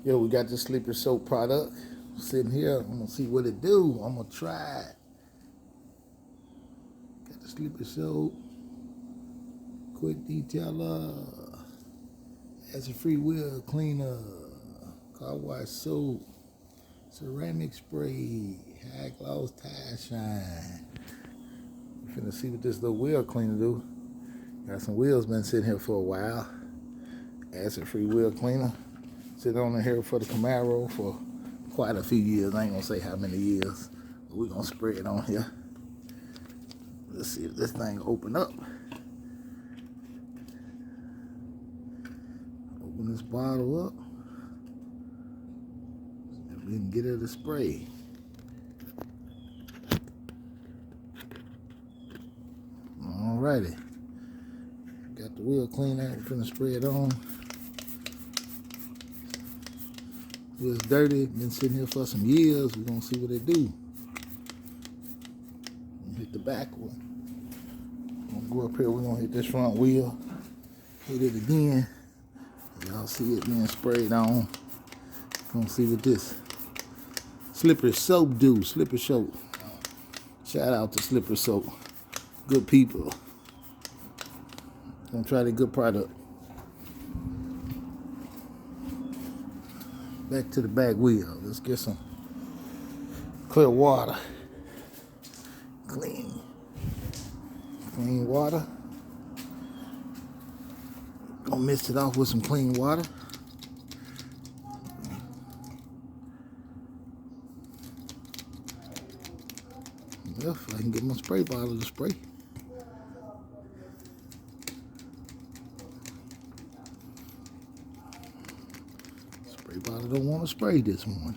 Yo, we got this slippery soap product sitting here. I'm gonna see what it do. I'm gonna try it. Got the slippery soap, quick detailer, acid-free wheel cleaner, car wash soap, ceramic spray, high gloss tie shine. We finna see what this little wheel cleaner do. Got some wheels been sitting here for a while. Acid-free wheel cleaner. Sitting on here for the Camaro for quite a few years. I ain't gonna say how many years, but we're gonna spray it on here. Let's see if this thing open up. Open this bottle up. See if we can get it to spray. Alrighty. Got the wheel cleaner. We're gonna spray it on. It was dirty, been sitting here for some years. We're gonna see what it do. Hit the back one. We're gonna go up here, we're gonna hit this front wheel. Hit it again. Y'all see it being sprayed on. Gonna see what this slippery soap do. Slippery soap. Shout out to slippery soap. Good people. Gonna try the good product. Back to the back wheel. Let's get some clear water. Clean water. Gonna mix it off with some clean water. Well, if I can get my spray bottle to spray. Spray bottle don't want to spray this morning.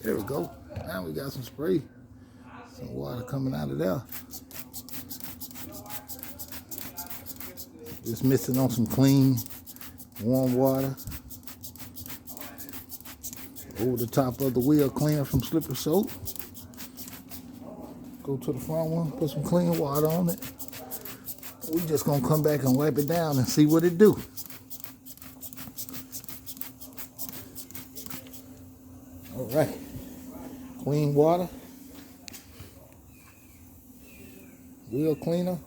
There we go. Now we got some spray. Some water coming out of there. Just mixing on some clean, warm water. Over the top of the wheel cleaner from slippery soap. Go to the front one, put some clean water on it. We just gonna come back and wipe it down and see what it do. All right, clean water, wheel cleaner,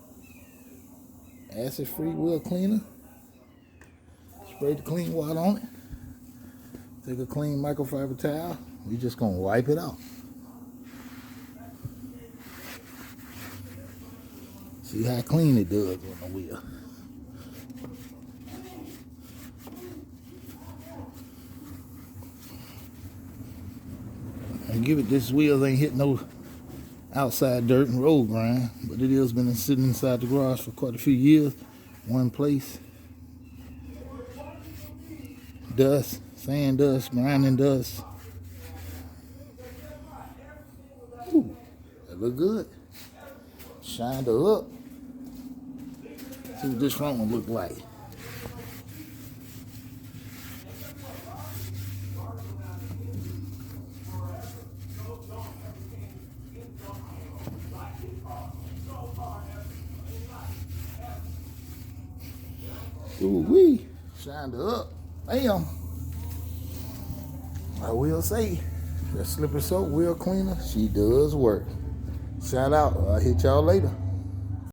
acid-free wheel cleaner. Spray the clean water on it. Take a clean microfiber towel. We just gonna wipe it off. See how clean it does on the wheel. And give it, this wheel ain't hit no outside dirt and road grind, but it has been sitting inside the garage for quite a few years. One place. Dust, sand dust, grinding dust. Ooh, that look good. Shined her up. See what this front one look like. Ooh-wee, shined her up. Bam. I will say, that slippery soap wheel cleaner, she does work. Shout out. I'll hit y'all later.